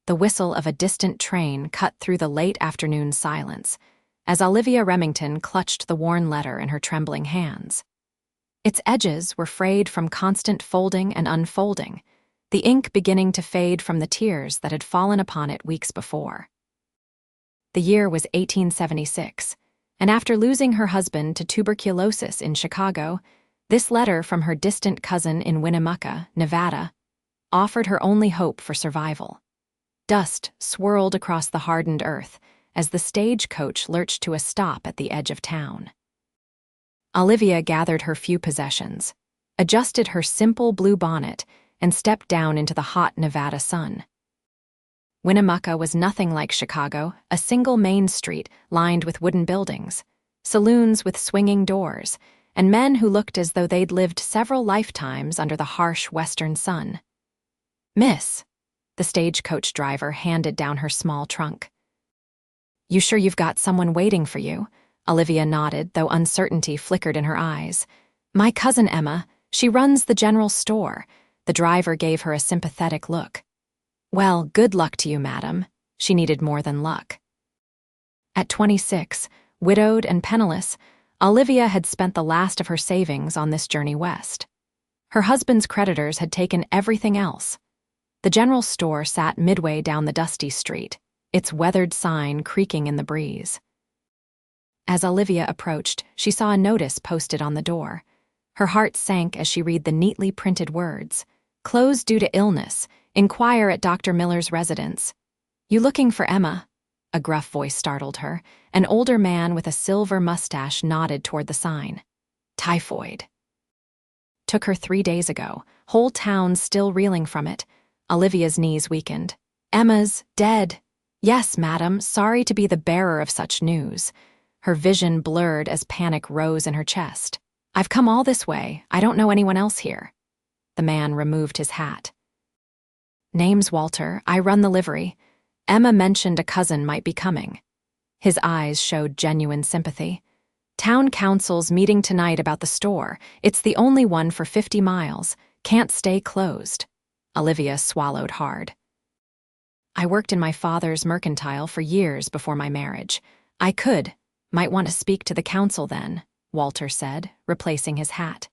The whistle of a distant train cut through the late afternoon silence as Olivia Remington clutched the worn letter in her trembling hands. Its edges were frayed from constant folding and unfolding, the ink beginning to fade from the tears that had fallen upon it weeks before. The year was 1876, and after losing her husband to tuberculosis in Chicago, this letter from her distant cousin in Winnemucca, Nevada, offered her only hope for survival. Dust swirled across the hardened earth as the stagecoach lurched to a stop at the edge of town. Olivia gathered her few possessions, adjusted her simple blue bonnet, and stepped down into the hot Nevada sun. Winnemucca was nothing like Chicago, a single main street lined with wooden buildings, saloons with swinging doors, and men who looked as though they'd lived several lifetimes under the harsh western sun. "Miss," the stagecoach driver handed down her small trunk. "You sure you've got someone waiting for you?" Olivia nodded, though uncertainty flickered in her eyes. "My cousin Emma, she runs the general store." The driver gave her a sympathetic look. "Well, good luck to you, madam." She needed more than luck. At 26, widowed and penniless, Olivia had spent the last of her savings on this journey west. Her husband's creditors had taken everything else. The general store sat midway down the dusty street, its weathered sign creaking in the breeze. As Olivia approached, she saw a notice posted on the door. Her heart sank as she read the neatly printed words, "Closed due to illness. Inquire at Dr. Miller's residence." "You looking for Emma?" A gruff voice startled her. An older man with a silver mustache nodded toward the sign. "Typhoid." "Took her 3 days ago. Whole town still reeling from it." Olivia's knees weakened. "Emma's dead." "Yes, madam, sorry to be the bearer of such news." Her vision blurred as panic rose in her chest. "I've come all this way. I don't know anyone else here." The man removed his hat. "Name's Walter. I run the livery. Emma mentioned a cousin might be coming." His eyes showed genuine sympathy. "Town council's meeting tonight about the store. It's the only one for 50 miles. Can't stay closed." Olivia swallowed hard. "I worked in my father's mercantile for years before my marriage. Might want to speak to the council then," Walter said, replacing his hat.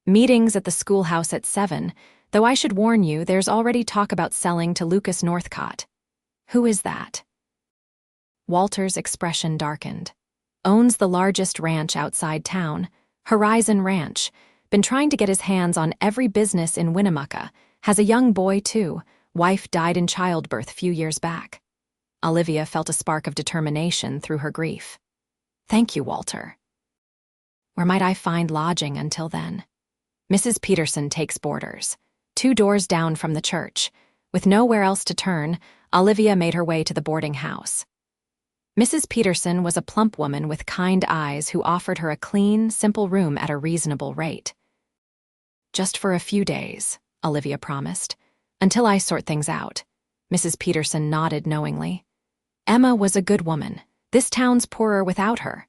"Meetings at the schoolhouse at 7, though I should warn you there's already talk about selling to Lucas Northcott." "Who is that?" Walter's expression darkened. "Owns the largest ranch outside town, Horizon Ranch. Been trying to get his hands on every business in Winnemucca. Has a young boy, too. Wife died in childbirth few years back." Olivia felt a spark of determination through her grief. "Thank you, Walter." "Where might I find lodging until then?" "Mrs. Peterson takes boarders. 2 doors down from the church." With nowhere else to turn, Olivia made her way to the boarding house. Mrs. Peterson was a plump woman with kind eyes who offered her a clean, simple room at a reasonable rate. "Just for a few days," Olivia promised, "until I sort things out." Mrs. Peterson nodded knowingly. Emma was a good woman. This town's poorer without her.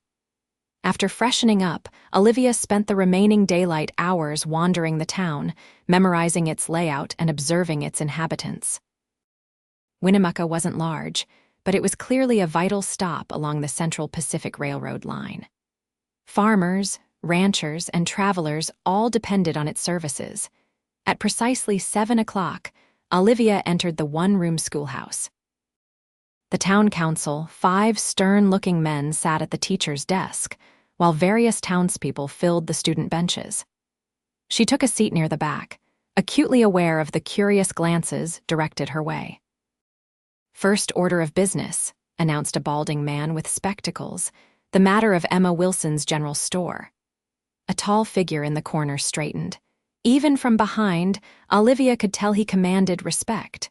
After freshening up, Olivia spent the remaining daylight hours wandering the town, memorizing its layout and observing its inhabitants. Winnemucca wasn't large, but it was clearly a vital stop along the Central Pacific Railroad line. Farmers, ranchers, and travelers all depended on its services. At precisely 7 o'clock, Olivia entered the one-room schoolhouse. The town council, 5 stern-looking men sat at the teacher's desk, while various townspeople filled the student benches. She took a seat near the back, acutely aware of the curious glances directed her way. "First order of business," announced a balding man with spectacles, "the matter of Emma Wilson's general store." A tall figure in the corner straightened. Even from behind, Olivia could tell he commanded respect.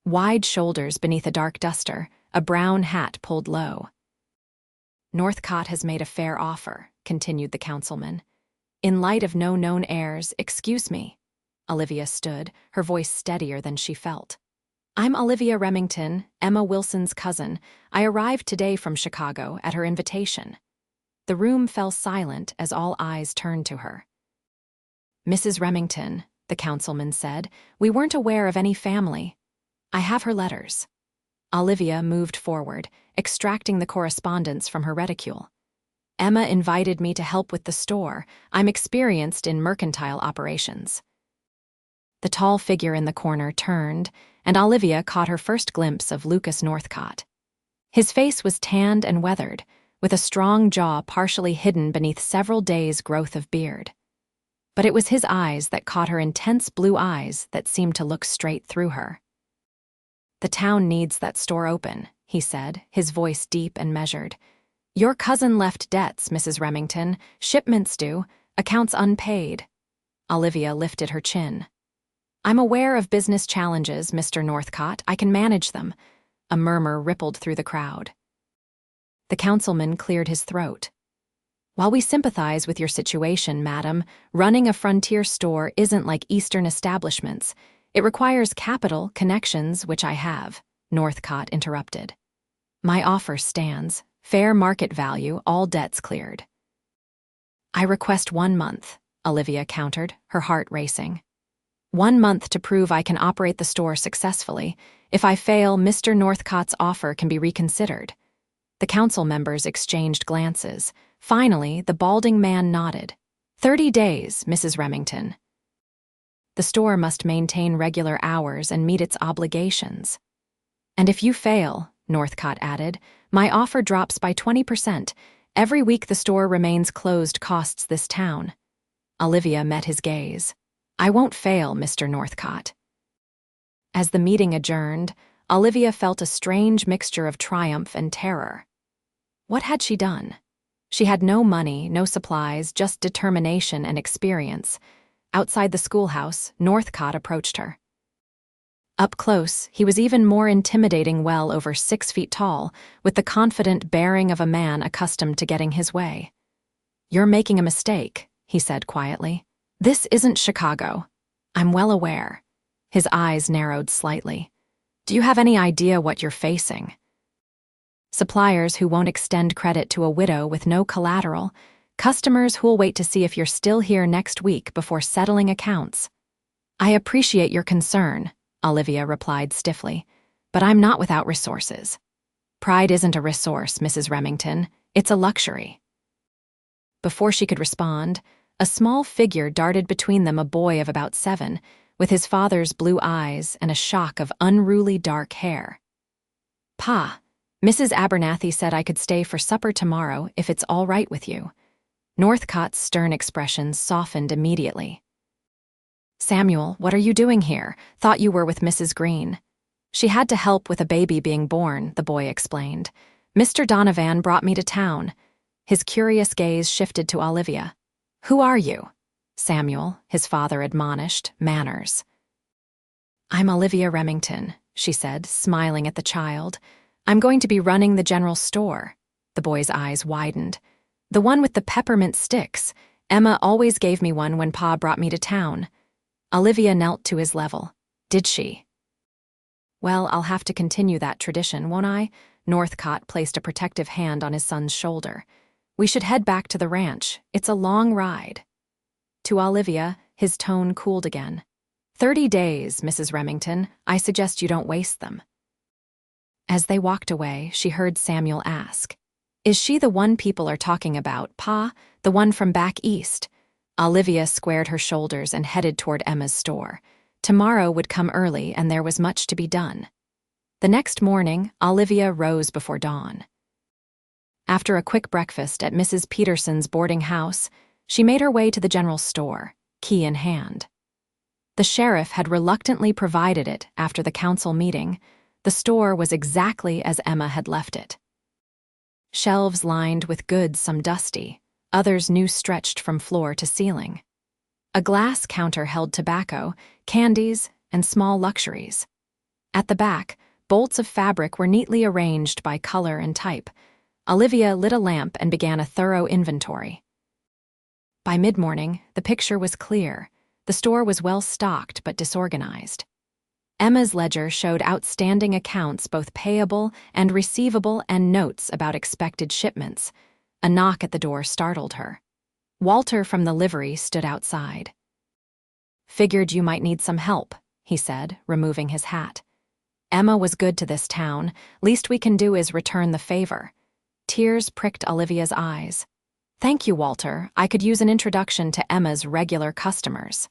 Wide shoulders beneath a dark duster, a brown hat pulled low. "Northcott has made a fair offer," continued the councilman. "In light of no known heirs, excuse me." Olivia stood, her voice steadier than she felt. "I'm Olivia Remington, Emma Wilson's cousin. I arrived today from Chicago at her invitation." The room fell silent as all eyes turned to her. "Mrs. Remington," the councilman said, "we weren't aware of any family." I have her letters. Olivia moved forward, extracting the correspondence from her reticule. Emma invited me to help with the store. I'm experienced in mercantile operations. The tall figure in the corner turned, and Olivia caught her first glimpse of Lucas Northcott. His face was tanned and weathered, with a strong jaw partially hidden beneath several days' growth of beard. But it was his eyes that caught her, intense blue eyes that seemed to look straight through her. "The town needs that store open," he said, his voice deep and measured. "Your cousin left debts, Mrs. Remington. Shipments due, accounts unpaid." Olivia lifted her chin. "I'm aware of business challenges, Mr. Northcott. I can manage them." A murmur rippled through the crowd. The councilman cleared his throat. "While we sympathize with your situation, madam, running a frontier store isn't like Eastern establishments. It requires capital, connections, which I have," Northcott interrupted. "My offer stands. Fair market value, all debts cleared." "I request 1 month," Olivia countered, her heart racing. 1 month to prove I can operate the store successfully. If I fail, Mr. Northcott's offer can be reconsidered." The council members exchanged glances. Finally, the balding man nodded. 30 days, Mrs. Remington." "The store must maintain regular hours and meet its obligations." "And if you fail," Northcott added, "my offer drops by 20%. Every week the store remains closed costs this town." Olivia met his gaze. "I won't fail, Mr. Northcott." As the meeting adjourned, Olivia felt a strange mixture of triumph and terror. What had she done? She had no money, no supplies, just determination and experience. Outside the schoolhouse, Northcott approached her. Up close, he was even more intimidating, well over 6 feet tall, with the confident bearing of a man accustomed to getting his way. "You're making a mistake," he said quietly. "This isn't Chicago." "I'm well aware." His eyes narrowed slightly. "Do you have any idea what you're facing?" "Suppliers who won't extend credit to a widow with no collateral, customers who'll wait to see if you're still here next week before settling accounts." "I appreciate your concern," Olivia replied stiffly, "but I'm not without resources." "Pride isn't a resource, Mrs. Remington. It's a luxury." Before she could respond, a small figure darted between them, a boy of about 7, with his father's blue eyes and a shock of unruly dark hair. "Pa, Mrs. Abernathy said I could stay for supper tomorrow if it's all right with you." Northcott's stern expression softened immediately. "Samuel, what are you doing here? Thought you were with Mrs. Green." "She had to help with a baby being born," the boy explained. "Mr. Donovan brought me to town." His curious gaze shifted to Olivia. "Who are you?" "Samuel," his father admonished, "manners." "I'm Olivia Remington," she said, smiling at the child. "I'm going to be running the general store." The boy's eyes widened. "The one with the peppermint sticks. Emma always gave me one when Pa brought me to town." Olivia knelt to his level. "Did she?" "Well, I'll have to continue that tradition, won't I?" Northcott placed a protective hand on his son's shoulder. "We should head back to the ranch. It's a long ride." To Olivia, his tone cooled again. 30 days, Mrs. Remington. I suggest you don't waste them." As they walked away, she heard Samuel ask, "Is she the one people are talking about, Pa? The one from back east?" Olivia squared her shoulders and headed toward Emma's store. Tomorrow would come early, and there was much to be done. The next morning, Olivia rose before dawn. After a quick breakfast at Mrs. Peterson's boarding house, she made her way to the general store, key in hand. The sheriff had reluctantly provided it after the council meeting. The store was exactly as Emma had left it. Shelves lined with goods, some dusty, others new, stretched from floor to ceiling. A glass counter held tobacco, candies, and small luxuries. At the back, bolts of fabric were neatly arranged by color and type. Olivia lit a lamp and began a thorough inventory. By mid-morning, the picture was clear. The store was well stocked but disorganized. Emma's ledger showed outstanding accounts, both payable and receivable, and notes about expected shipments. A knock at the door startled her. Walter from the livery stood outside. "Figured you might need some help," he said, removing his hat. Emma was good to this town. Least we can do is return the favor. Tears pricked Olivia's eyes. Thank you, Walter. I could use an introduction to Emma's regular customers.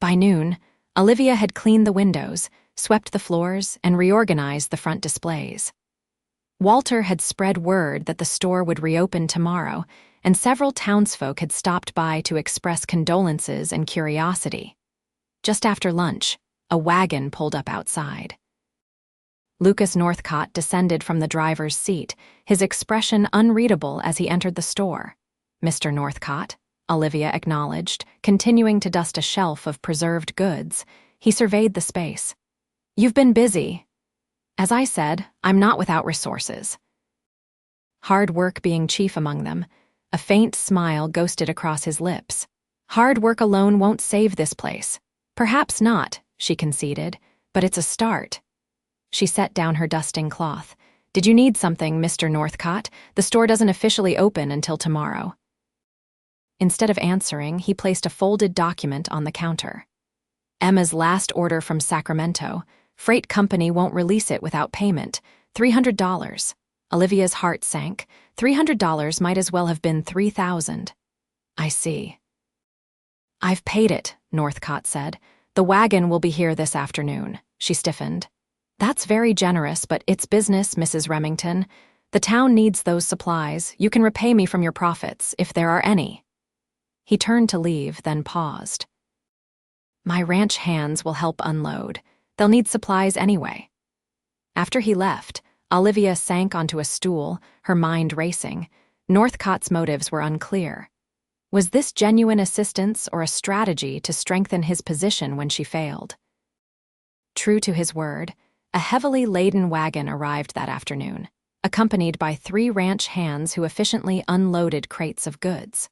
By noon, Olivia had cleaned the windows, swept the floors, and reorganized the front displays. Walter had spread word that the store would reopen tomorrow, and several townsfolk had stopped by to express condolences and curiosity. Just after lunch, a wagon pulled up outside. Lucas Northcott descended from the driver's seat, his expression unreadable as he entered the store. "Mr. Northcott," Olivia acknowledged, continuing to dust a shelf of preserved goods. He surveyed the space. "You've been busy." "As I said, I'm not without resources." Hard work being chief among them, a faint smile ghosted across his lips. "Hard work alone won't save this place." "Perhaps not," she conceded, "but it's a start." She set down her dusting cloth. "Did you need something, Mr. Northcott? The store doesn't officially open until tomorrow." Instead of answering, he placed a folded document on the counter. "Emma's last order from Sacramento. Freight company won't release it without payment. $300. Olivia's heart sank. $300 might as well have been $3,000. "I see." "I've paid it," Northcott said. "The wagon will be here this afternoon." She stiffened. "That's very generous, but it's business, Mrs. Remington. The town needs those supplies. You can repay me from your profits, if there are any." He turned to leave, then paused. "My ranch hands will help unload. They'll need supplies anyway." After he left, Olivia sank onto a stool, her mind racing. Northcott's motives were unclear. Was this genuine assistance or a strategy to strengthen his position when she failed? True to his word, a heavily laden wagon arrived that afternoon, accompanied by 3 ranch hands who efficiently unloaded crates of goods.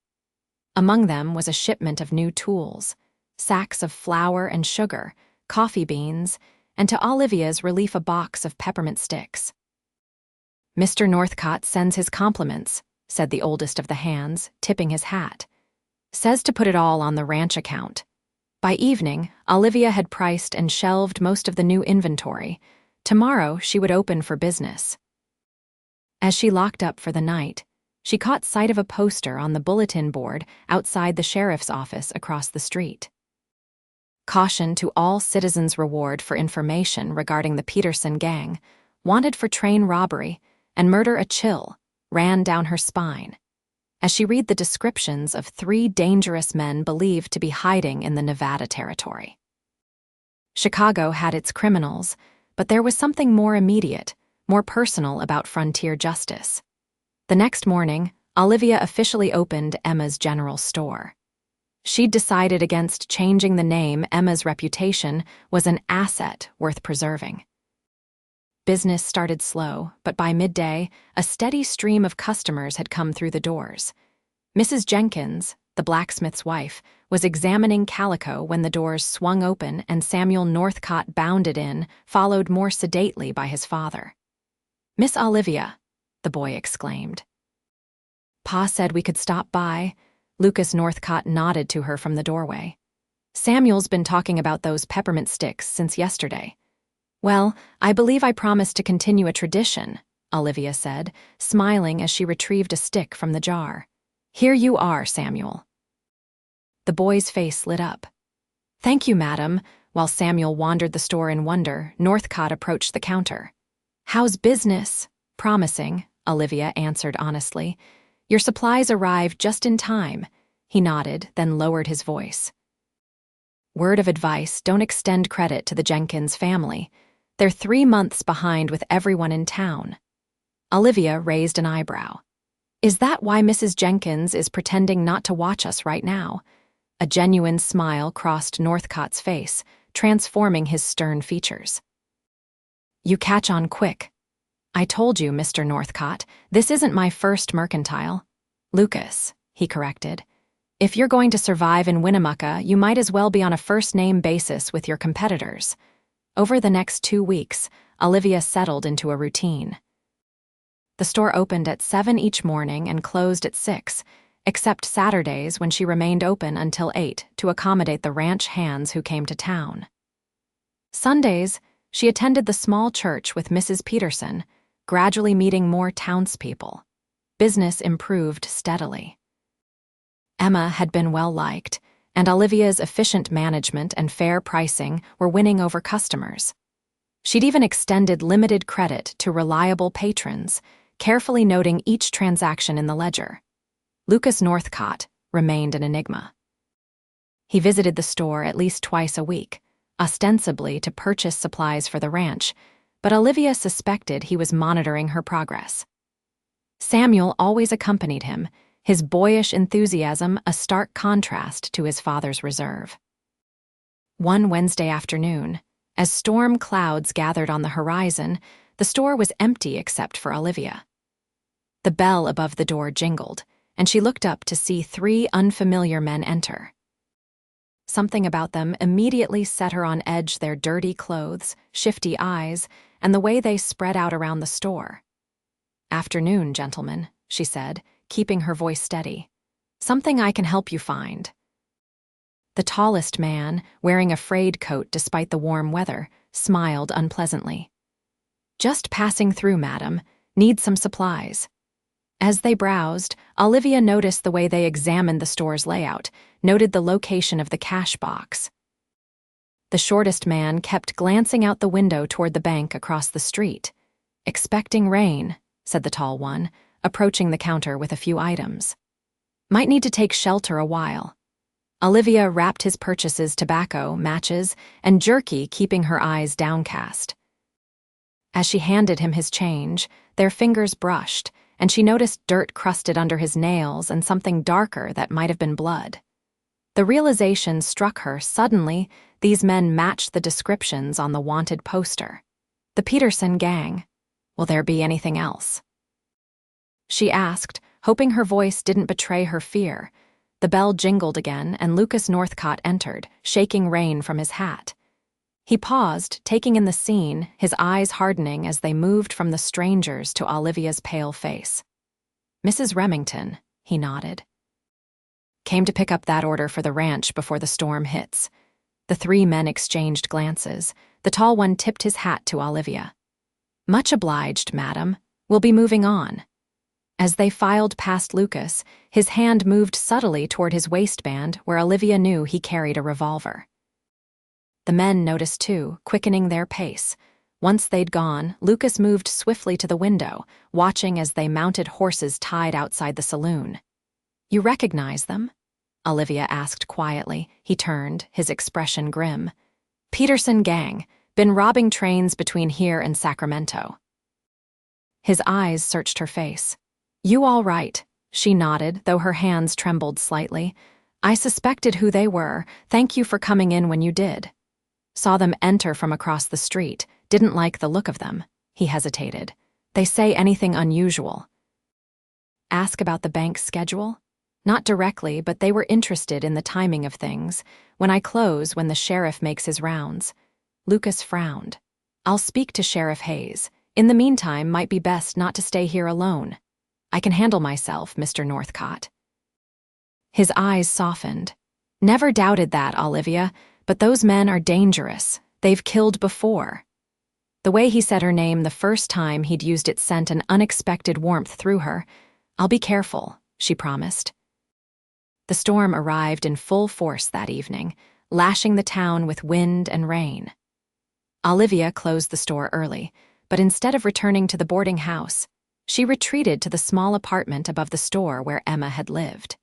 Among them was a shipment of new tools, sacks of flour and sugar, coffee beans, and to Olivia's relief a box of peppermint sticks. "Mr. Northcott sends his compliments," said the oldest of the hands, tipping his hat. "Says to put it all on the ranch account." By evening, Olivia had priced and shelved most of the new inventory. Tomorrow, she would open for business. As she locked up for the night, she caught sight of a poster on the bulletin board outside the sheriff's office across the street. "Caution to all citizens, reward for information regarding the Peterson gang, wanted for train robbery and murder a chill," ran down her spine, as she read the descriptions of 3 dangerous men believed to be hiding in the Nevada territory. Chicago had its criminals, but there was something more immediate, more personal about frontier justice. The next morning, Olivia officially opened Emma's General Store. She'd decided against changing the name. Emma's reputation was an asset worth preserving. Business started slow, but by midday, a steady stream of customers had come through the doors. Mrs. Jenkins, the blacksmith's wife, was examining calico when the doors swung open and Samuel Northcott bounded in, followed more sedately by his father. "Miss Olivia," the boy exclaimed. "Pa said we could stop by." Lucas Northcott nodded to her from the doorway. "Samuel's been talking about those peppermint sticks since yesterday." "Well, I believe I promised to continue a tradition," Olivia said, smiling as she retrieved a stick from the jar. "Here you are, Samuel." The boy's face lit up. "Thank you, madam." While Samuel wandered the store in wonder, Northcott approached the counter. "How's business?" "Promising," Olivia answered honestly. "Your supplies arrived just in time." He nodded, then lowered his voice. "Word of advice, don't extend credit to the Jenkins family. They're 3 months behind with everyone in town." Olivia raised an eyebrow. "Is that why Mrs. Jenkins is pretending not to watch us right now?" A genuine smile crossed Northcott's face, transforming his stern features. "You catch on quick." "I told you, Mr. Northcott, this isn't my first mercantile." "Lucas," he corrected. "If you're going to survive in Winnemucca, you might as well be on a first-name basis with your competitors." Over the next 2 weeks, Olivia settled into a routine. The store opened at 7 each morning and closed at 6, except Saturdays when she remained open until 8 to accommodate the ranch hands who came to town. Sundays, She attended the small church with Mrs. Peterson, gradually meeting more townspeople. Business improved steadily. Emma had been well-liked, and Olivia's efficient management and fair pricing were winning over customers. She'd even extended limited credit to reliable patrons, carefully noting each transaction in the ledger. Lucas Northcott remained an enigma. He visited the store at least twice a week, ostensibly to purchase supplies for the ranch, but Olivia suspected he was monitoring her progress. Samuel always accompanied him, his boyish enthusiasm a stark contrast to his father's reserve. One Wednesday afternoon, as storm clouds gathered on the horizon, the store was empty except for Olivia. The bell above the door jingled, and she looked up to see 3 unfamiliar men enter. Something about them immediately set her on edge, their dirty clothes, shifty eyes, and the way they spread out around the store. "Afternoon, gentlemen," she said, keeping her voice steady. "Something I can help you find." The tallest man, wearing a frayed coat despite the warm weather, smiled unpleasantly. "Just passing through, madam. Need some supplies." As they browsed, Olivia noticed the way they examined the store's layout, noted the location of the cash box. The shortest man kept glancing out the window toward the bank across the street. "Expecting rain," said the tall one, approaching the counter with a few items. "Might need to take shelter a while." Olivia wrapped his purchases tobacco, matches, and jerky, keeping her eyes downcast. As she handed him his change, their fingers brushed, and she noticed dirt crusted under his nails and something darker that might have been blood. The realization struck her suddenly. These men matched the descriptions on the wanted poster. The Peterson gang. Will there be anything else? She asked, hoping her voice didn't betray her fear. The bell jingled again, and Lucas Northcott entered, shaking rain from his hat. He paused, taking in the scene, his eyes hardening as they moved from the strangers to Olivia's pale face. "Mrs. Remington," he nodded. "Came to pick up that order for the ranch before the storm hits." The 3 men exchanged glances. The tall one tipped his hat to Olivia. "Much obliged, madam. We'll be moving on." As they filed past Lucas, his hand moved subtly toward his waistband where Olivia knew he carried a revolver. The men noticed too, quickening their pace. Once they'd gone, Lucas moved swiftly to the window, watching as they mounted horses tied outside the saloon. "You recognize them?" Olivia asked quietly. He turned, his expression grim. "Peterson gang. Been robbing trains between here and Sacramento." His eyes searched her face. "You all right?" She nodded, though her hands trembled slightly. "I suspected who they were. Thank you for coming in when you did." "Saw them enter from across the street. Didn't like the look of them." He hesitated. "They say anything unusual?" "Ask about the bank's schedule?" "Not directly, but they were interested in the timing of things. When I close, when the sheriff makes his rounds." Lucas frowned. "I'll speak to Sheriff Hayes. In the meantime, might be best not to stay here alone." "I can handle myself, Mr. Northcott." His eyes softened. "Never doubted that, Olivia, but those men are dangerous. They've killed before." The way he said her name the first time he'd used it sent an unexpected warmth through her. "I'll be careful," she promised. The storm arrived in full force that evening, lashing the town with wind and rain. Olivia closed the store early, but instead of returning to the boarding house, she retreated to the small apartment above the store where Emma had lived.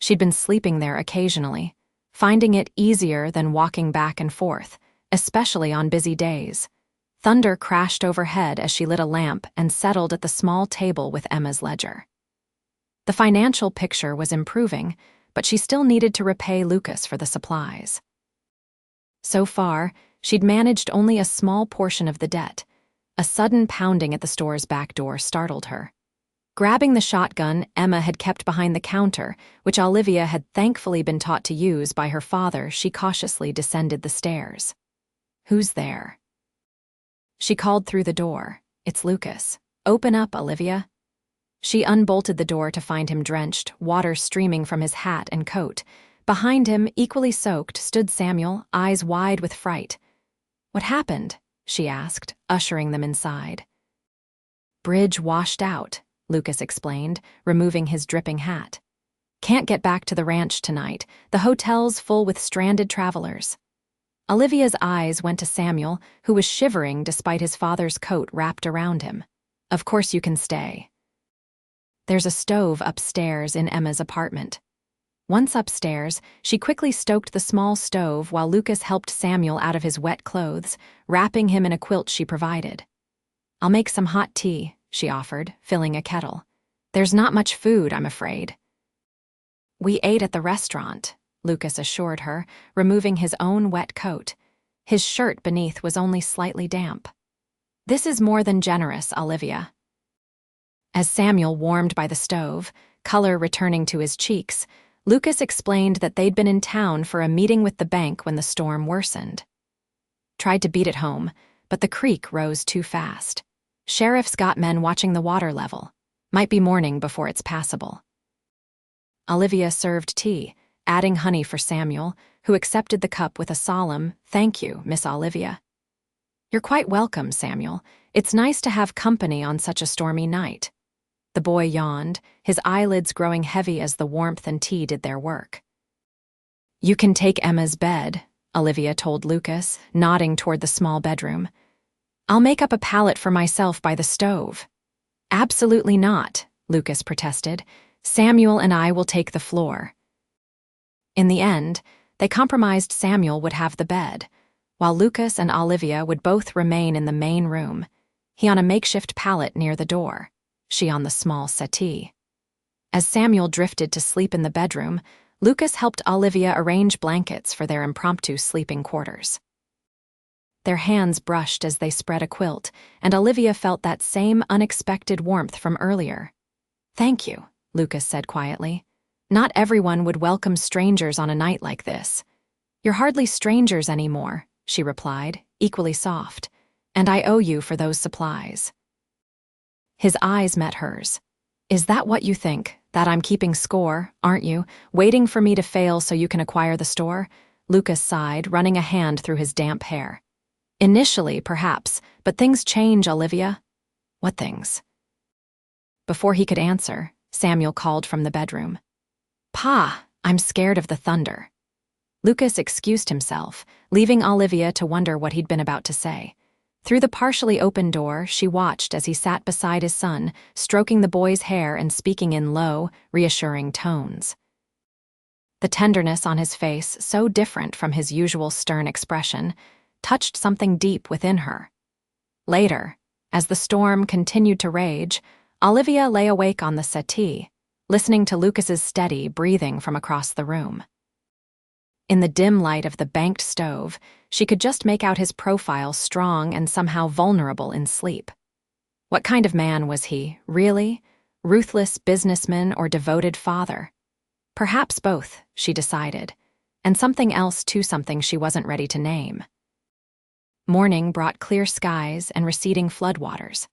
She'd been sleeping there occasionally, finding it easier than walking back and forth, especially on busy days. Thunder crashed overhead as she lit a lamp and settled at the small table with Emma's ledger. The financial picture was improving, but she still needed to repay Lucas for the supplies. So far, she'd managed only a small portion of the debt. A sudden pounding at the store's back door startled her. Grabbing the shotgun Emma had kept behind the counter, which Olivia had thankfully been taught to use by her father, she cautiously descended the stairs. "Who's there?" She called through the door. "It's Lucas. Open up, Olivia." She unbolted the door to find him drenched, water streaming from his hat and coat. Behind him, equally soaked, stood Samuel, eyes wide with fright. What happened? She asked, ushering them inside. Bridge washed out, Lucas explained, removing his dripping hat. Can't get back to the ranch tonight. The hotel's full with stranded travelers. Olivia's eyes went to Samuel, who was shivering despite his father's coat wrapped around him. Of course you can stay. There's a stove upstairs in Emma's apartment. Once upstairs, she quickly stoked the small stove while Lucas helped Samuel out of his wet clothes, wrapping him in a quilt she provided. I'll make some hot tea, she offered, filling a kettle. There's not much food, I'm afraid. We ate at the restaurant, Lucas assured her, removing his own wet coat. His shirt beneath was only slightly damp. This is more than generous, Olivia. As Samuel warmed by the stove, color returning to his cheeks, Lucas explained that they'd been in town for a meeting with the bank when the storm worsened. Tried to beat it home, but the creek rose too fast. Sheriff's got men watching the water level. Might be morning before it's passable. Olivia served tea, adding honey for Samuel, who accepted the cup with a solemn, "Thank you, Miss Olivia." "You're quite welcome, Samuel. It's nice to have company on such a stormy night." The boy yawned, his eyelids growing heavy as the warmth and tea did their work. "You can take Emma's bed," Olivia told Lucas, nodding toward the small bedroom. "I'll make up a pallet for myself by the stove." "Absolutely not," Lucas protested. "Samuel and I will take the floor." In the end, they compromised Samuel would have the bed, while Lucas and Olivia would both remain in the main room, he on a makeshift pallet near the door, she on the small settee. As Samuel drifted to sleep in the bedroom, Lucas helped Olivia arrange blankets for their impromptu sleeping quarters. Their hands brushed as they spread a quilt, and Olivia felt that same unexpected warmth from earlier. "Thank you," Lucas said quietly. "Not everyone would welcome strangers on a night like this." "You're hardly strangers anymore," she replied, equally soft. "And I owe you for those supplies." His eyes met hers. "Is that what you think? That I'm keeping score, aren't you? Waiting for me to fail so you can acquire the store?" Lucas sighed, running a hand through his damp hair. "Initially, perhaps, but things change, Olivia." "What things?" Before he could answer, Samuel called from the bedroom. "Pa, I'm scared of the thunder." Lucas excused himself, leaving Olivia to wonder what he'd been about to say. Through the partially open door, she watched as he sat beside his son, stroking the boy's hair and speaking in low, reassuring tones. The tenderness on his face, so different from his usual stern expression, touched something deep within her. Later, as the storm continued to rage, Olivia lay awake on the settee, listening to Lucas's steady breathing from across the room. In the dim light of the banked stove, she could just make out his profile strong and somehow vulnerable in sleep. What kind of man was he, really? Ruthless businessman or devoted father? Perhaps both, she decided, and something else too, something she wasn't ready to name. Morning brought clear skies and receding floodwaters.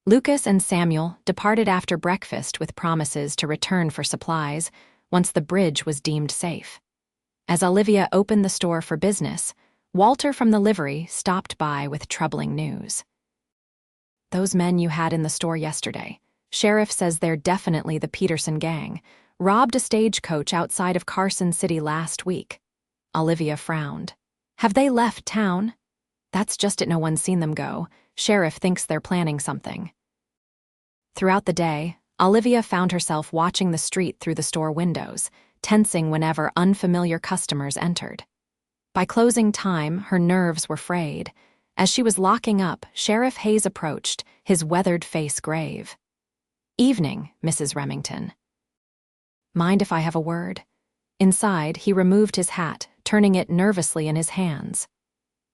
Lucas and Samuel departed after breakfast with promises to return for supplies once the bridge was deemed safe. As Olivia opened the store for business, Walter from the livery stopped by with troubling news. "Those men you had in the store yesterday, sheriff says they're definitely the Peterson gang, robbed a stagecoach outside of Carson City last week." Olivia frowned. "Have they left town?" "That's just it, no one's seen them go. Sheriff thinks they're planning something." Throughout the day, Olivia found herself watching the street through the store windows, tensing whenever unfamiliar customers entered. By closing time, her nerves were frayed. As she was locking up, Sheriff Hayes approached, his weathered face grave. "Evening, Mrs. Remington." "Mind if I have a word?" Inside, he removed his hat, turning it nervously in his hands.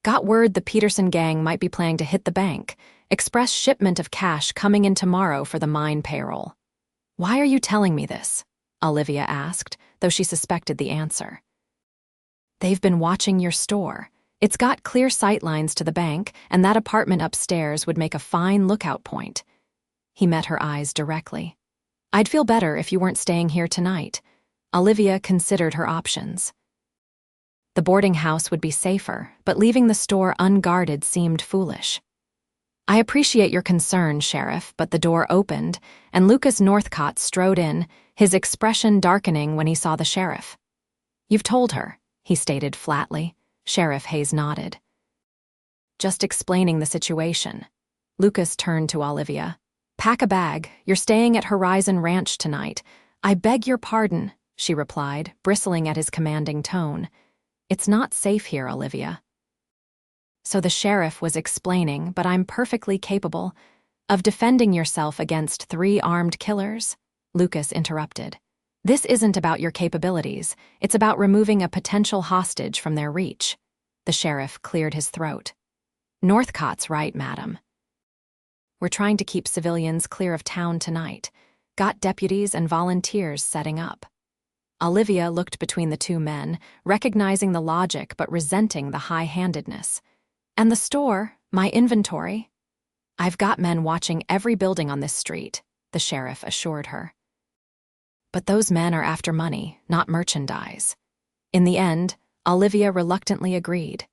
"Got word the Peterson gang might be planning to hit the bank. Express shipment of cash coming in tomorrow for the mine payroll." "Why are you telling me this?" Olivia asked, though she suspected the answer. "They've been watching your store. It's got clear sightlines to the bank, and that apartment upstairs would make a fine lookout point." He met her eyes directly. "I'd feel better if you weren't staying here tonight." Olivia considered her options. The boarding house would be safer, but leaving the store unguarded seemed foolish. "I appreciate your concern, Sheriff," but the door opened, and Lucas Northcott strode in, his expression darkening when he saw the sheriff. "You've told her," he stated flatly. Sheriff Hayes nodded. "Just explaining the situation." Lucas turned to Olivia. "Pack a bag. You're staying at Horizon Ranch tonight." "I beg your pardon," she replied, bristling at his commanding tone. "It's not safe here, Olivia." So the sheriff was explaining, "But I'm perfectly capable of defending yourself against 3 armed killers," Lucas interrupted. "This isn't about your capabilities. It's about removing a potential hostage from their reach." The sheriff cleared his throat. "Northcott's right, madam. We're trying to keep civilians clear of town tonight. Got deputies and volunteers setting up." Olivia looked between the 2 men, recognizing the logic but resenting the high-handedness. "And the store, my inventory?" "I've got men watching every building on this street," the sheriff assured her. "But those men are after money, not merchandise." In the end, Olivia reluctantly agreed.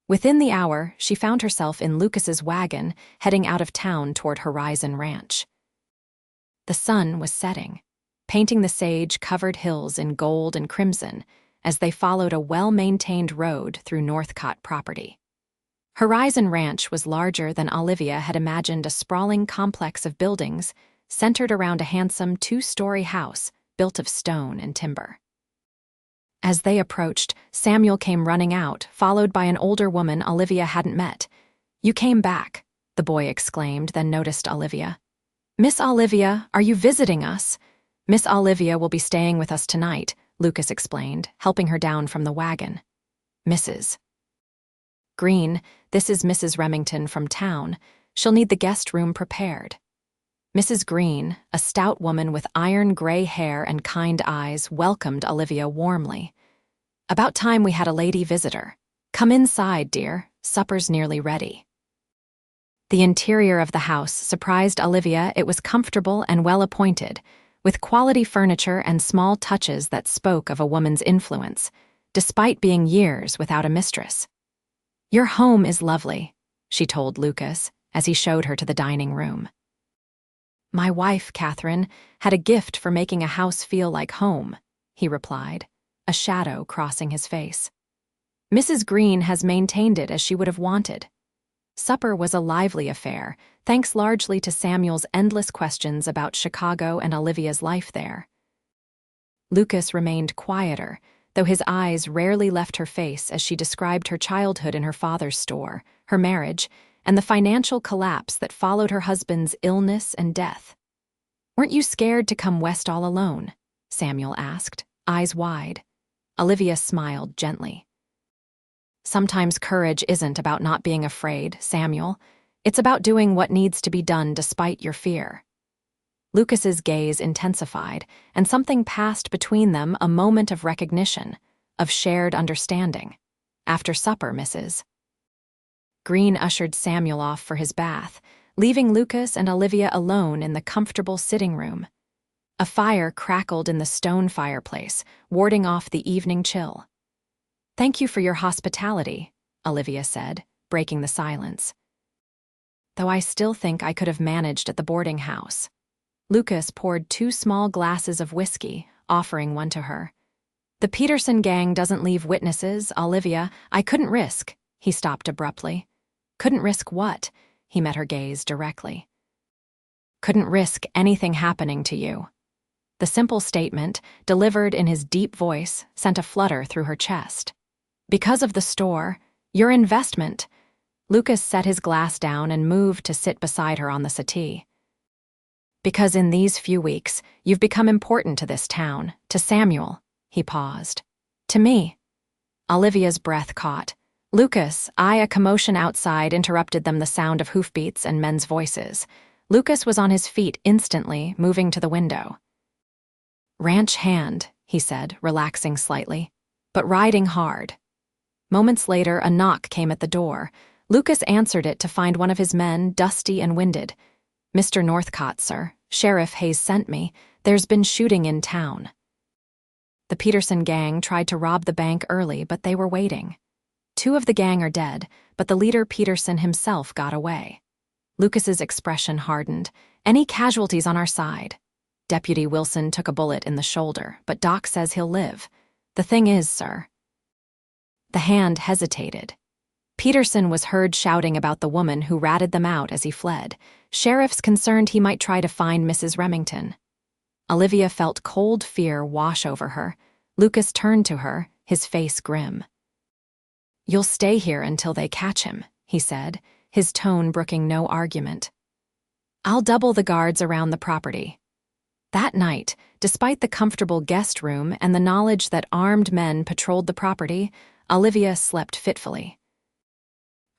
Within the hour, she found herself in Lucas's wagon, heading out of town toward Horizon Ranch. The sun was setting, painting the sage-covered hills in gold and crimson as they followed a well-maintained road through Northcott property. Horizon Ranch was larger than Olivia had imagined, a sprawling complex of buildings centered around a handsome 2-story house built of stone and timber. As they approached, Samuel came running out, followed by an older woman Olivia hadn't met. "You came back," the boy exclaimed, then noticed Olivia. "Miss Olivia, are you visiting us?" "Miss Olivia will be staying with us tonight," Lucas explained, helping her down from the wagon. "Mrs. Green, this is Mrs. Remington from town. She'll need the guest room prepared." Mrs. Green, a stout woman with iron-gray hair and kind eyes, welcomed Olivia warmly. "About time we had a lady visitor. Come inside, dear. Supper's nearly ready." The interior of the house surprised Olivia. It was comfortable and well-appointed, with quality furniture and small touches that spoke of a woman's influence, despite being years without a mistress. "Your home is lovely," she told Lucas as he showed her to the dining room. "My wife, Catherine, had a gift for making a house feel like home," he replied, a shadow crossing his face. "Mrs. Green has maintained it as she would have wanted." Supper was a lively affair, thanks largely to Samuel's endless questions about Chicago and Olivia's life there. Lucas remained quieter, though his eyes rarely left her face as she described her childhood in her father's store, her marriage, and the financial collapse that followed her husband's illness and death. "Weren't you scared to come west all alone?" Samuel asked, eyes wide. Olivia smiled gently. "Sometimes courage isn't about not being afraid, Samuel. It's about doing what needs to be done despite your fear." Lucas's gaze intensified, and something passed between them, a moment of recognition, of shared understanding. "After supper, Mrs. Green ushered Samuel off for his bath, leaving Lucas and Olivia alone in the comfortable sitting room. A fire crackled in the stone fireplace, warding off the evening chill. "Thank you for your hospitality," Olivia said, breaking the silence. "Though I still think I could have managed at the boarding house." Lucas poured 2 small glasses of whiskey, offering one to her. "The Peterson gang doesn't leave witnesses, Olivia. I couldn't risk." He stopped abruptly. "Couldn't risk what?" He met her gaze directly. "Couldn't risk anything happening to you." The simple statement, delivered in his deep voice, sent a flutter through her chest. "Because of the store, your investment." Lucas set his glass down and moved to sit beside her on the settee. "Because in these few weeks, you've become important to this town, to Samuel." He paused. "To me." Olivia's breath caught. "Lucas," a commotion outside interrupted them, the sound of hoofbeats and men's voices. Lucas was on his feet instantly, moving to the window. "Ranch hand," he said, relaxing slightly, "but riding hard." Moments later, a knock came at the door. Lucas answered it to find one of his men, dusty and winded. "Mr. Northcott, sir. Sheriff Hayes sent me. There's been shooting in town." The Peterson gang tried to rob the bank early, but they were waiting. 2 of the gang are dead, but the leader Peterson himself got away. Lucas's expression hardened. Any casualties on our side? Deputy Wilson took a bullet in the shoulder, but Doc says he'll live. The thing is, sir. The hand hesitated. Peterson was heard shouting about the woman who ratted them out as he fled. Sheriffs concerned he might try to find Mrs. Remington. Olivia felt cold fear wash over her. Lucas turned to her, his face grim. "You'll stay here until they catch him," he said, his tone brooking no argument. "I'll double the guards around the property." That night, despite the comfortable guest room and the knowledge that armed men patrolled the property, Olivia slept fitfully.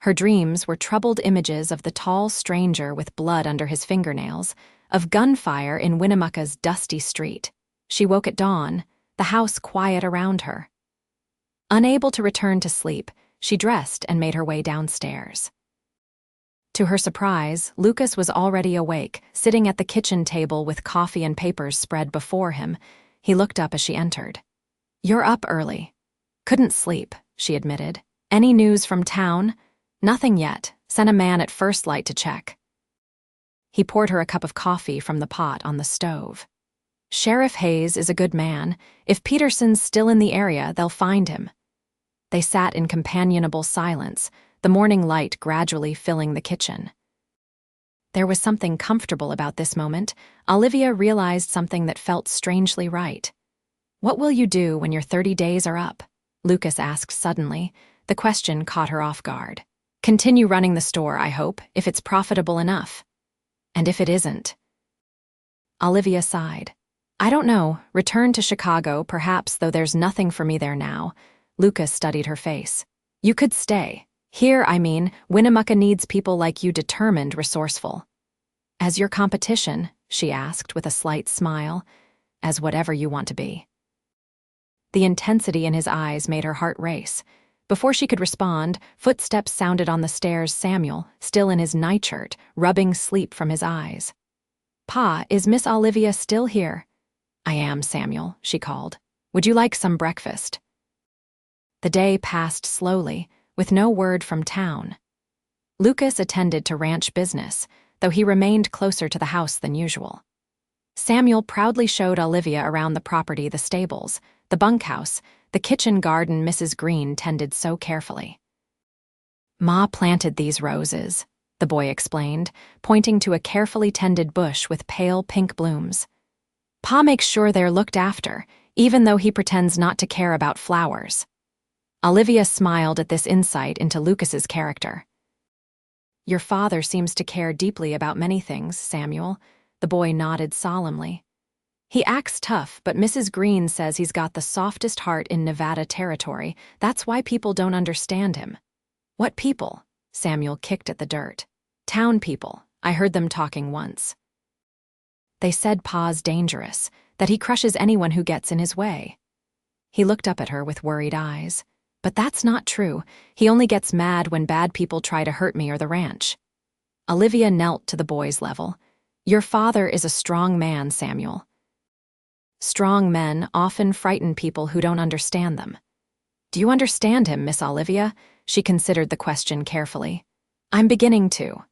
Her dreams were troubled images of the tall stranger with blood under his fingernails, of gunfire in Winnemucca's dusty street. She woke at dawn, the house quiet around her. Unable to return to sleep, she dressed and made her way downstairs. To her surprise, Lucas was already awake, sitting at the kitchen table with coffee and papers spread before him. He looked up as she entered. "You're up early." "Couldn't sleep," she admitted. "Any news from town?" "Nothing yet. Sent a man at first light to check." He poured her a cup of coffee from the pot on the stove. "Sheriff Hayes is a good man. If Peterson's still in the area, they'll find him." They sat in companionable silence, the morning light gradually filling the kitchen. There was something comfortable about this moment. Olivia realized something that felt strangely right. "What will you do when your 30 days are up?" Lucas asked suddenly. The question caught her off guard. "Continue running the store, I hope, if it's profitable enough." "And if it isn't?" Olivia sighed. "I don't know. Return to Chicago, perhaps, though there's nothing for me there now." Lucas studied her face. "You could stay. Here, I mean, Winnemucca needs people like you, determined, resourceful." "As your competition?" she asked with a slight smile. "As whatever you want to be." The intensity in his eyes made her heart race. Before she could respond, footsteps sounded on the stairs. Samuel, still in his nightshirt, rubbing sleep from his eyes. "Pa, is Miss Olivia still here?" "I am, Samuel," she called. "Would you like some breakfast?" The day passed slowly, with no word from town. Lucas attended to ranch business, though he remained closer to the house than usual. Samuel proudly showed Olivia around the property, the stables, the bunkhouse, the kitchen garden Mrs. Green tended so carefully. "Ma planted these roses," the boy explained, pointing to a carefully tended bush with pale pink blooms. "Pa makes sure they're looked after, even though he pretends not to care about flowers." Olivia smiled at this insight into Lucas's character. "Your father seems to care deeply about many things, Samuel." The boy nodded solemnly. "He acts tough, but Mrs. Green says he's got the softest heart in Nevada territory. That's why people don't understand him." "What people?" Samuel kicked at the dirt. "Town people. I heard them talking once. They said Pa's dangerous, that he crushes anyone who gets in his way." He looked up at her with worried eyes. "But that's not true. He only gets mad when bad people try to hurt me or the ranch." Olivia knelt to the boy's level. "Your father is a strong man, Samuel. Strong men often frighten people who don't understand them." "Do you understand him, Miss Olivia?" She considered the question carefully. "I'm beginning to."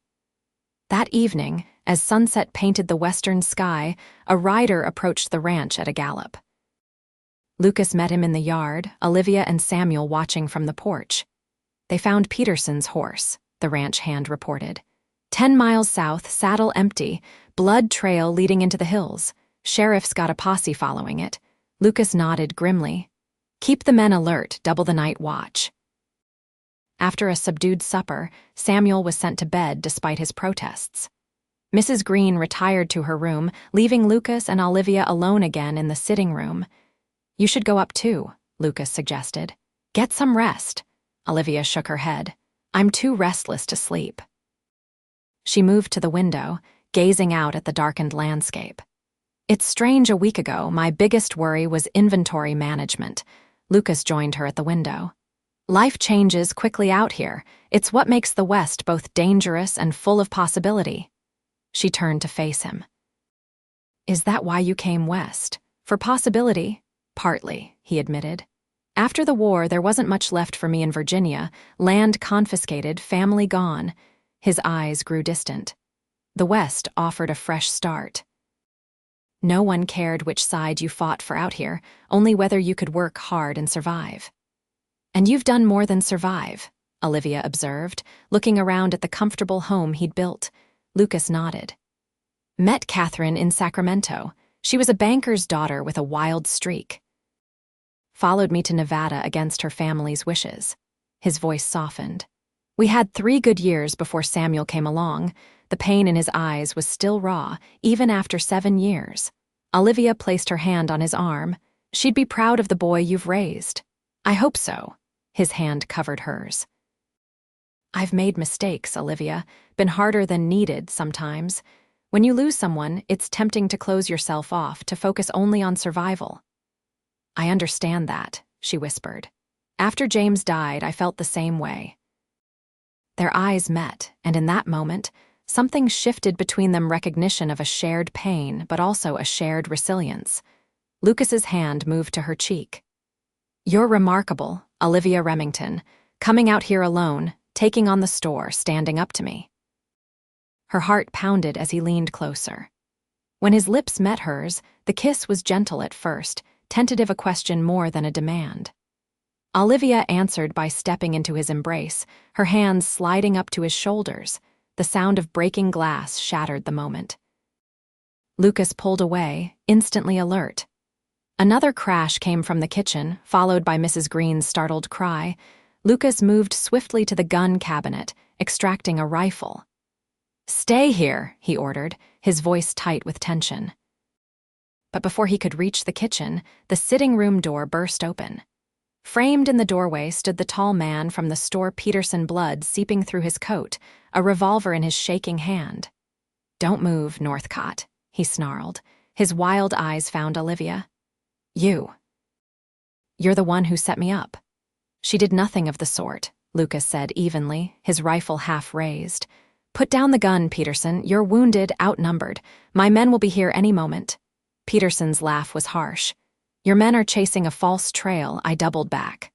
That evening, as sunset painted the western sky, a rider approached the ranch at a gallop. Lucas met him in the yard, Olivia and Samuel watching from the porch. "They found Peterson's horse," the ranch hand reported. 10 miles south, saddle empty, blood trail leading into the hills. Sheriff's got a posse following it." Lucas nodded grimly. "Keep the men alert, double the night watch." After a subdued supper, Samuel was sent to bed despite his protests. Mrs. Green retired to her room, leaving Lucas and Olivia alone again in the sitting room. "You should go up too," Lucas suggested. "Get some rest." Olivia shook her head. "I'm too restless to sleep." She moved to the window, gazing out at the darkened landscape. "It's strange, a week ago, my biggest worry was inventory management." Lucas joined her at the window. "Life changes quickly out here. It's what makes the West both dangerous and full of possibility." She turned to face him. "Is that why you came west? For possibility?" Partly, he admitted. After the war, there wasn't much left for me in Virginia, land confiscated, family gone. His eyes grew distant. The West offered a fresh start. No one cared which side you fought for out here, only whether you could work hard and survive. And you've done more than survive, Olivia observed, looking around at the comfortable home he'd built. Lucas nodded. Met Catherine in Sacramento. She was a banker's daughter with a wild streak. Followed me to Nevada against her family's wishes. His voice softened. We had 3 good years before Samuel came along. The pain in his eyes was still raw, even after 7 years. Olivia placed her hand on his arm. She'd be proud of the boy you've raised. I hope so. His hand covered hers. I've made mistakes, Olivia, been harder than needed sometimes. When you lose someone, it's tempting to close yourself off, to focus only on survival. I understand that, she whispered. After James died, I felt the same way. Their eyes met, and in that moment, something shifted between them, recognition of a shared pain, but also a shared resilience. Lucas's hand moved to her cheek. You're remarkable, Olivia Remington, coming out here alone, taking on the store, standing up to me. Her heart pounded as he leaned closer. When his lips met hers, the kiss was gentle at first, tentative, a question more than a demand. Olivia answered by stepping into his embrace, her hands sliding up to his shoulders. The sound of breaking glass shattered the moment. Lucas pulled away, instantly alert. Another crash came from the kitchen, followed by Mrs. Green's startled cry. Lucas moved swiftly to the gun cabinet, extracting a rifle. Stay here, he ordered, his voice tight with tension. But before he could reach the kitchen, the sitting room door burst open. Framed in the doorway stood the tall man from the store, Peterson, blood seeping through his coat, a revolver in his shaking hand. Don't move, Northcott, he snarled. His wild eyes found Olivia. You're the one who set me up. She did nothing of the sort, Lucas said evenly, his rifle half raised. Put down the gun, Peterson. You're wounded, outnumbered. My men will be here any moment. Peterson's laugh was harsh. Your men are chasing a false trail, I doubled back.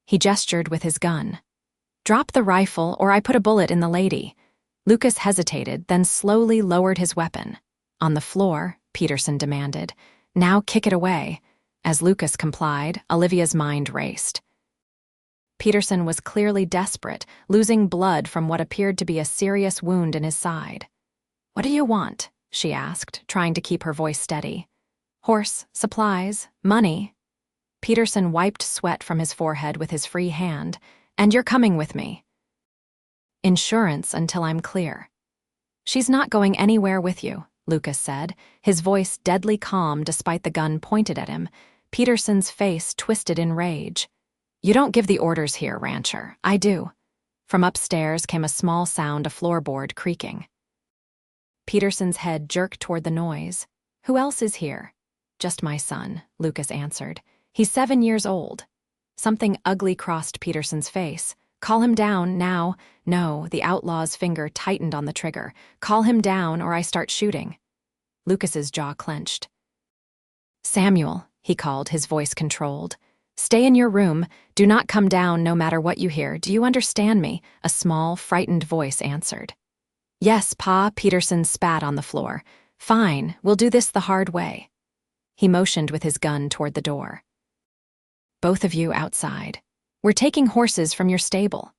He gestured with his gun. Drop the rifle, or I put a bullet in the lady. Lucas hesitated, then slowly lowered his weapon. On the floor, Peterson demanded. Now kick it away. As Lucas complied, Olivia's mind raced. Peterson was clearly desperate, losing blood from what appeared to be a serious wound in his side. What do you want? She asked, trying to keep her voice steady. Horse, supplies, money. Peterson wiped sweat from his forehead with his free hand. And you're coming with me. Insurance until I'm clear. She's not going anywhere with you, Lucas said, his voice deadly calm despite the gun pointed at him. Peterson's face twisted in rage. You don't give the orders here, rancher. I do. From upstairs came a small sound of floorboard creaking. Peterson's head jerked toward the noise. Who else is here? Just my son, Lucas answered. He's 7 years old. Something ugly crossed Peterson's face. Call him down, now. No, the outlaw's finger tightened on the trigger. Call him down, or I start shooting. Lucas's jaw clenched. Samuel, he called, his voice controlled. Stay in your room. Do not come down no matter what you hear. Do you understand me? A small, frightened voice answered. Yes, Pa, Peterson spat on the floor. Fine, we'll do this the hard way. He motioned with his gun toward the door. Both of you outside. We're taking horses from your stable.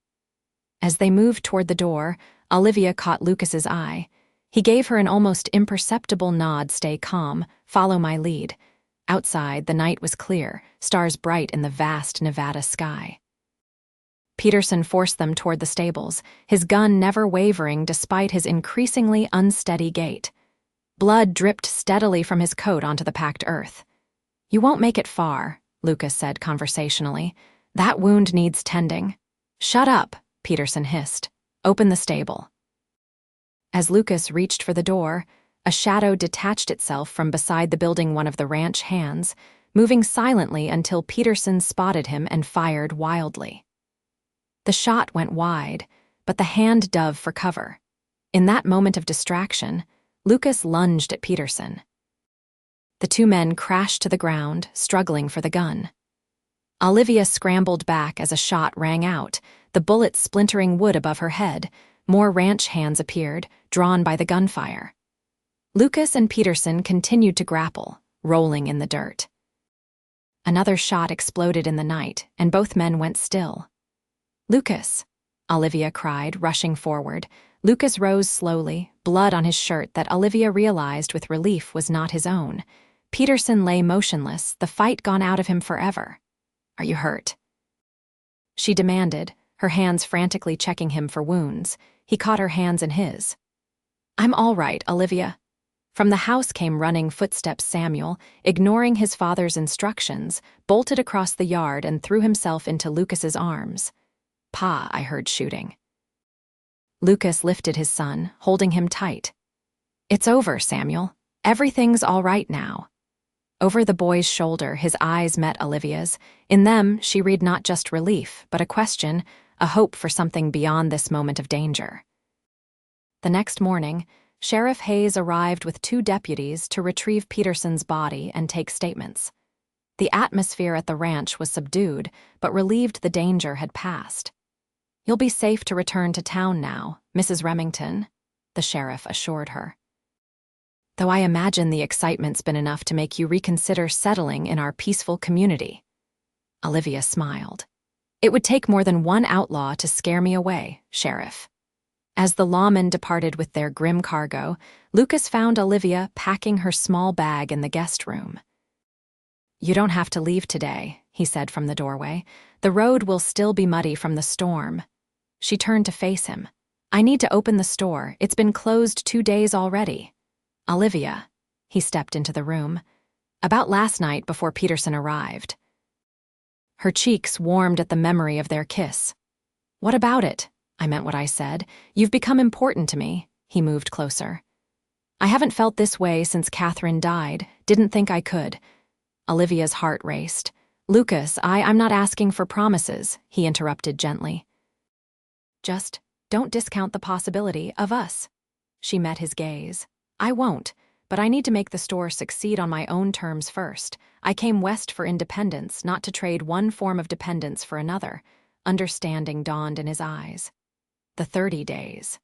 As they moved toward the door, Olivia caught Lucas's eye. He gave her an almost imperceptible nod. Stay calm, follow my lead. Outside, the night was clear, stars bright in the vast Nevada sky. Peterson forced them toward the stables, his gun never wavering despite his increasingly unsteady gait. Blood dripped steadily from his coat onto the packed earth. You won't make it far, Lucas said conversationally. That wound needs tending. Shut up, Peterson hissed. Open the stable. As Lucas reached for the door, a shadow detached itself from beside the building one of the ranch hands, moving silently until Peterson spotted him and fired wildly. The shot went wide, but the hand dove for cover. In that moment of distraction, Lucas lunged at Peterson. The two men crashed to the ground, struggling for the gun. Olivia scrambled back as a shot rang out, the bullet splintering wood above her head. More ranch hands appeared, drawn by the gunfire. Lucas and Peterson continued to grapple, rolling in the dirt. Another shot exploded in the night, and both men went still. "Lucas!" Olivia cried, rushing forward. Lucas rose slowly, blood on his shirt that Olivia realized with relief was not his own. Peterson lay motionless, the fight gone out of him forever. "Are you hurt?" she demanded, her hands frantically checking him for wounds. He caught her hands in his. "I'm all right, Olivia." From the house came running footsteps. Samuel, ignoring his father's instructions, bolted across the yard and threw himself into Lucas's arms. "Pa," I heard shooting. Lucas lifted his son, holding him tight. "It's over, Samuel. Everything's all right now." Over the boy's shoulder, his eyes met Olivia's. In them, she read not just relief, but a question, a hope for something beyond this moment of danger. The next morning, Sheriff Hayes arrived with 2 deputies to retrieve Peterson's body and take statements. The atmosphere at the ranch was subdued, but relieved the danger had passed. "You'll be safe to return to town now, Mrs. Remington," the sheriff assured her. "Though I imagine the excitement's been enough to make you reconsider settling in our peaceful community." Olivia smiled. "It would take more than one outlaw to scare me away, Sheriff." As the lawmen departed with their grim cargo, Lucas found Olivia packing her small bag in the guest room. "You don't have to leave today," he said from the doorway. "The road will still be muddy from the storm." She turned to face him. "I need to open the store. It's been closed 2 days already." "Olivia," he stepped into the room. "About last night before Peterson arrived." Her cheeks warmed at the memory of their kiss. "What about it?" "I meant what I said. You've become important to me." He moved closer. "I haven't felt this way since Catherine died. Didn't think I could." Olivia's heart raced. "Lucas, I'm not asking for promises," he interrupted gently. "Just don't discount the possibility of us." She met his gaze. "I won't, but I need to make the store succeed on my own terms first. I came west for independence, not to trade one form of dependence for another." Understanding dawned in his eyes. "The 30 days.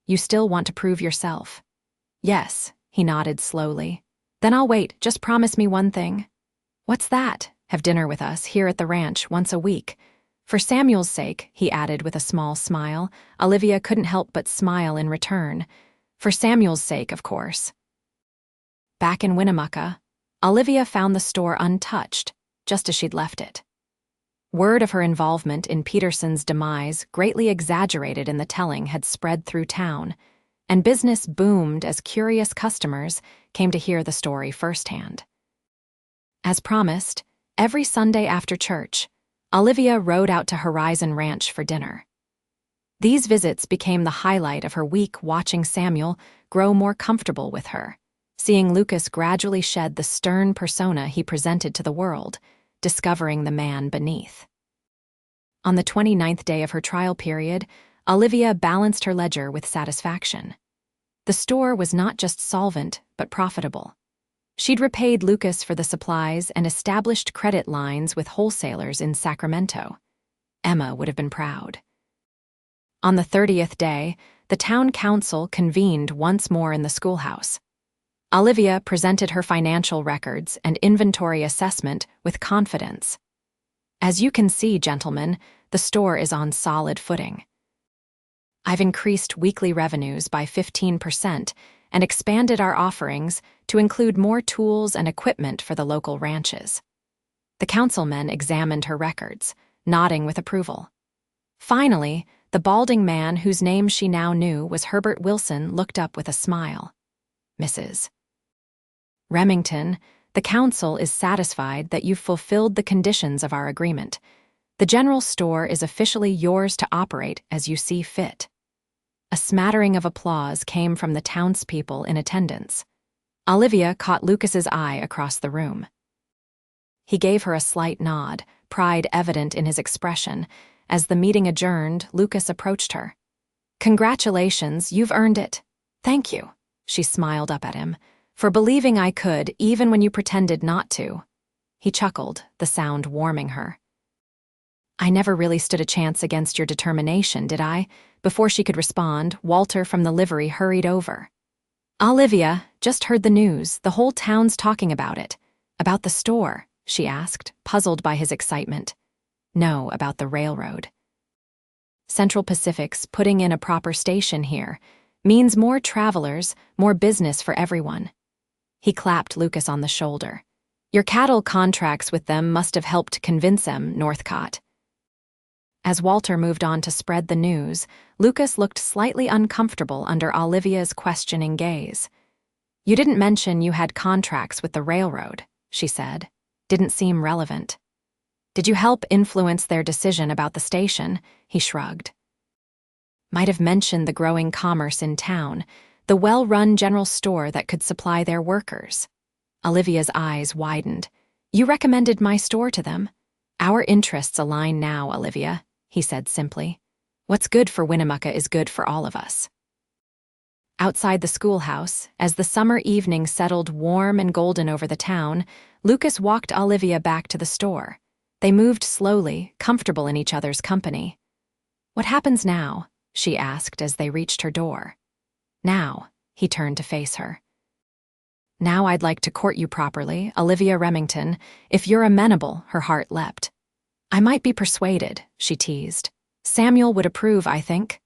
You still want to prove yourself?" "Yes," he nodded slowly. "Then I'll wait. Just promise me one thing." "What's that?" "Have dinner with us here at the ranch once a week." "For Samuel's sake," he added with a small smile. Olivia couldn't help but smile in return. "For Samuel's sake, of course." Back in Winnemucca, Olivia found the store untouched, just as she'd left it. Word of her involvement in Peterson's demise, greatly exaggerated in the telling, had spread through town, and business boomed as curious customers came to hear the story firsthand. As promised, every Sunday after church, Olivia rode out to Horizon Ranch for dinner. These visits became the highlight of her week, watching Samuel grow more comfortable with her, seeing Lucas gradually shed the stern persona he presented to the world, discovering the man beneath. On the 29th day of her trial period, Olivia balanced her ledger with satisfaction. The store was not just solvent, but profitable. She'd repaid Lucas for the supplies and established credit lines with wholesalers in Sacramento. Emma would have been proud. On the 30th day, the town council convened once more in the schoolhouse. Olivia presented her financial records and inventory assessment with confidence. "As you can see, gentlemen, the store is on solid footing. I've increased weekly revenues by 15% and expanded our offerings to include more tools and equipment for the local ranches." The councilmen examined her records, nodding with approval. Finally, the balding man whose name she now knew was Herbert Wilson looked up with a smile. "Mrs. Remington, the council is satisfied that you've fulfilled the conditions of our agreement. The general store is officially yours to operate as you see fit." A smattering of applause came from the townspeople in attendance. Olivia caught Lucas's eye across the room. He gave her a slight nod, pride evident in his expression. As the meeting adjourned, Lucas approached her. "Congratulations, you've earned it." "Thank you." She smiled up at him. For believing I could, even when you pretended not to." He chuckled, the sound warming her. "I never really stood a chance against your determination, did I?" Before she could respond, Walter from the livery hurried over. "Olivia, just heard the news. The whole town's talking about it." "About the store?" she asked, puzzled by his excitement. "No, about the railroad. Central Pacific's putting in a proper station here. Means more travelers, more business for everyone." He clapped Lucas on the shoulder. "Your cattle contracts with them must have helped convince them, Northcott." As Walter moved on to spread the news, Lucas looked slightly uncomfortable under Olivia's questioning gaze. "You didn't mention you had contracts with the railroad," she said. "Didn't seem relevant." "Did you help influence their decision about the station?" He shrugged. "Might have mentioned the growing commerce in town, the well-run general store that could supply their workers." Olivia's eyes widened. "You recommended my store to them?" "Our interests align now, Olivia," he said simply. "What's good for Winnemucca is good for all of us." Outside the schoolhouse, as the summer evening settled warm and golden over the town, Lucas walked Olivia back to the store. They moved slowly, comfortable in each other's company. "What happens now?" she asked as they reached her door. "Now," he turned to face her. "Now I'd like to court you properly, Olivia Remington. If you're amenable," her heart leapt. "I might be persuaded," she teased. "Samuel would approve, I think."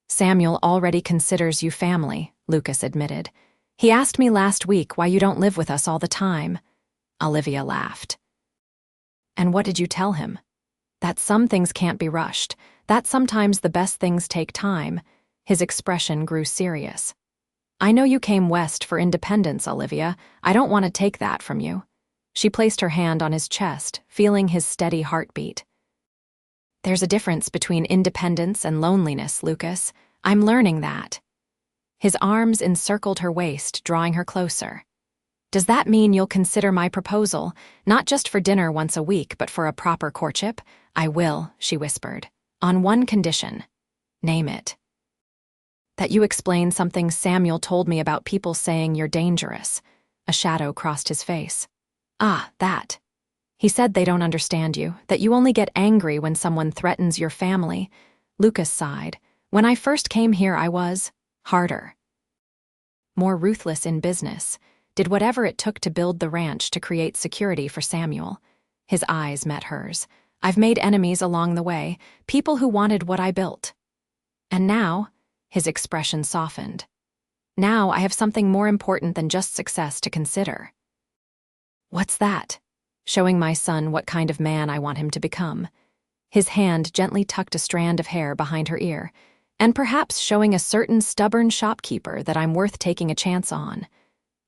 "Samuel already considers you family," Lucas admitted. "He asked me last week why you don't live with us all the time." Olivia laughed. "And what did you tell him?" "That some things can't be rushed, that sometimes the best things take time." His expression grew serious. "I know you came west for independence, Olivia. I don't want to take that from you." She placed her hand on his chest, feeling his steady heartbeat. "There's a difference between independence and loneliness, Lucas. I'm learning that." His arms encircled her waist, drawing her closer. "Does that mean you'll consider my proposal, not just for dinner once a week, but for a proper courtship?" "I will," she whispered. "On one condition." "Name it." "That you explain something Samuel told me about people saying you're dangerous." A shadow crossed his face. "Ah, that. He said they don't understand you, that you only get angry when someone threatens your family." Lucas sighed. "When I first came here, I was harder. More ruthless in business. Did whatever it took to build the ranch to create security for Samuel." His eyes met hers. "I've made enemies along the way, people who wanted what I built. And now," his expression softened, "now I have something more important than just success to consider." "What's that?" "Showing my son what kind of man I want him to become." His hand gently tucked a strand of hair behind her ear. "And perhaps showing a certain stubborn shopkeeper that I'm worth taking a chance on."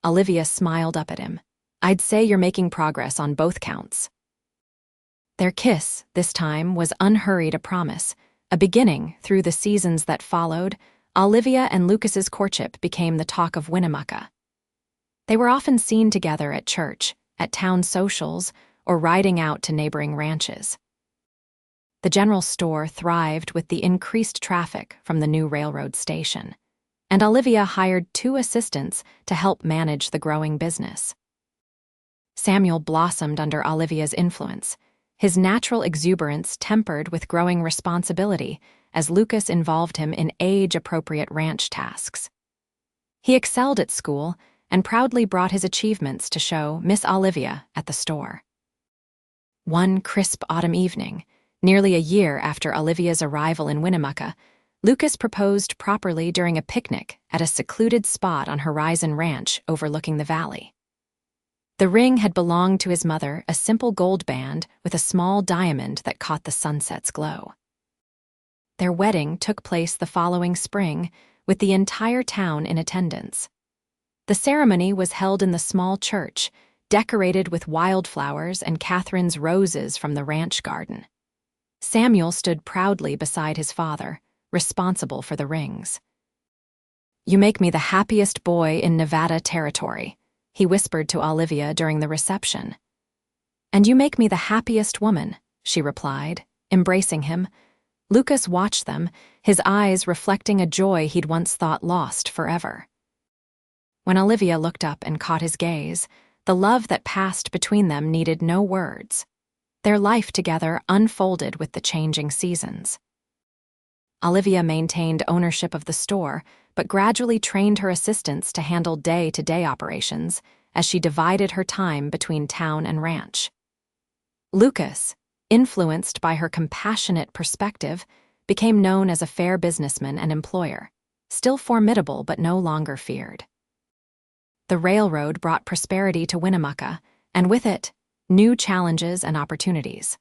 Olivia smiled up at him. "I'd say you're making progress on both counts." Their kiss, this time, was unhurried, a promise. A beginning. Through the seasons that followed, Olivia and Lucas's courtship became the talk of Winnemucca. They were often seen together at church, at town socials, or riding out to neighboring ranches. The general store thrived with the increased traffic from the new railroad station, and Olivia hired 2 assistants to help manage the growing business. Samuel blossomed under Olivia's influence, his natural exuberance tempered with growing responsibility as Lucas involved him in age-appropriate ranch tasks. He excelled at school and proudly brought his achievements to show Miss Olivia at the store. One crisp autumn evening, nearly a year after Olivia's arrival in Winnemucca, Lucas proposed properly during a picnic at a secluded spot on Horizon Ranch overlooking the valley. The ring had belonged to his mother, a simple gold band with a small diamond that caught the sunset's glow. Their wedding took place the following spring, with the entire town in attendance. The ceremony was held in the small church, decorated with wildflowers and Catherine's roses from the ranch garden. Samuel stood proudly beside his father, responsible for the rings. "You make me the happiest boy in Nevada territory," he whispered to Olivia during the reception. "And you make me the happiest woman," she replied, embracing him. Lucas watched them, his eyes reflecting a joy he'd once thought lost forever. When Olivia looked up and caught his gaze, the love that passed between them needed no words. Their life together unfolded with the changing seasons. Olivia maintained ownership of the store, but gradually trained her assistants to handle day-to-day operations as she divided her time between town and ranch. Lucas, influenced by her compassionate perspective, became known as a fair businessman and employer, still formidable but no longer feared. The railroad brought prosperity to Winnemucca, and with it, new challenges and opportunities.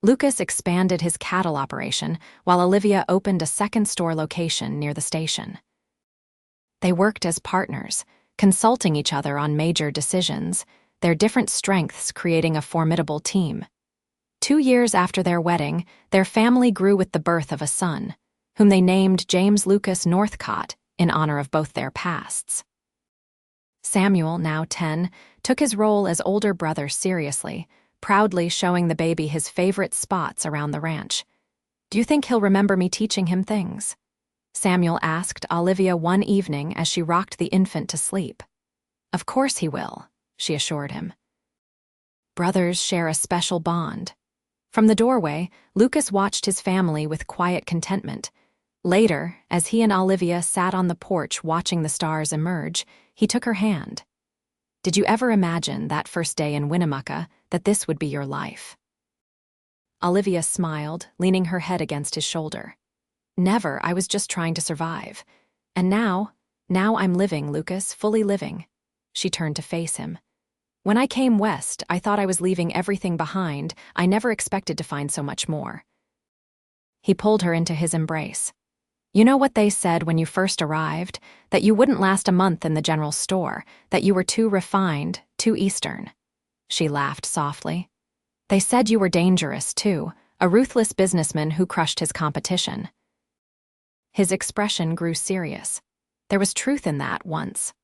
Lucas expanded his cattle operation, while Olivia opened a second store location near the station. They worked as partners, consulting each other on major decisions, their different strengths creating a formidable team. 2 years after their wedding, their family grew with the birth of a son, whom they named James Lucas Northcott in honor of both their pasts. Samuel, now 10, took his role as older brother seriously, proudly showing the baby his favorite spots around the ranch. "Do you think he'll remember me teaching him things?" Samuel asked Olivia one evening as she rocked the infant to sleep. "Of course he will," she assured him. Brothers share a special bond. From the doorway, Lucas watched his family with quiet contentment. Later, as he and Olivia sat on the porch watching the stars emerge, he took her hand. "Did you ever imagine that first day in Winnemucca that this would be your life?" Olivia smiled, leaning her head against his shoulder. "Never, I was just trying to survive. And now I'm living, Lucas, fully living." She turned to face him. "When I came west, I thought I was leaving everything behind. I never expected to find so much more." He pulled her into his embrace. "You know what they said when you first arrived? That you wouldn't last a month in the general store, that you were too refined, too Eastern." She laughed softly. "They said you were dangerous, too, a ruthless businessman who crushed his competition." His expression grew serious. There was truth in that once.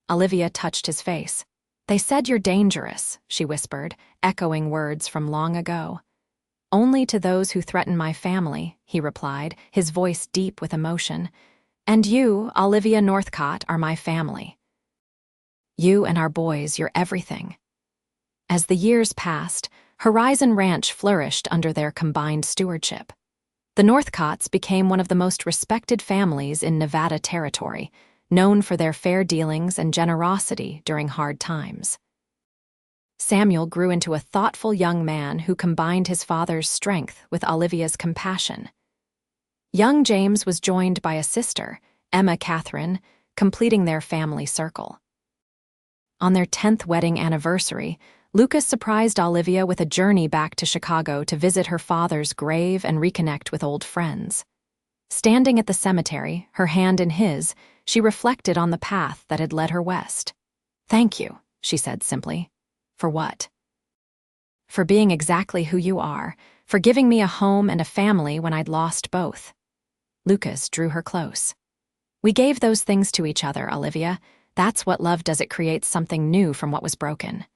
Olivia touched his face. "They said you're dangerous," she whispered, echoing words from long ago. "Only to those who threaten my family," he replied, his voice deep with emotion. "And you, Olivia Northcott, are my family. You and our boys, you're everything." As the years passed, Horizon Ranch flourished under their combined stewardship. The Northcotts became one of the most respected families in Nevada territory, known for their fair dealings and generosity during hard times. Samuel grew into a thoughtful young man who combined his father's strength with Olivia's compassion. Young James was joined by a sister, Emma Catherine, completing their family circle. On their 10th wedding anniversary, Lucas surprised Olivia with a journey back to Chicago to visit her father's grave and reconnect with old friends. Standing at the cemetery, her hand in his, she reflected on the path that had led her west. "Thank you," she said simply. "For what?" "For being exactly who you are, for giving me a home and a family when I'd lost both." Lucas drew her close. "We gave those things to each other, Olivia. That's what love does, it creates something new from what was broken."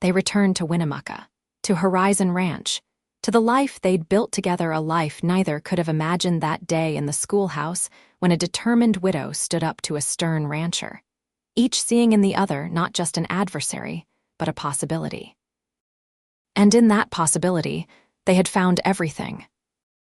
They returned to Winnemucca, to Horizon Ranch, to the life they'd built together, a life neither could have imagined that day in the schoolhouse when a determined widow stood up to a stern rancher, each seeing in the other not just an adversary, but a possibility. And in that possibility, they had found everything.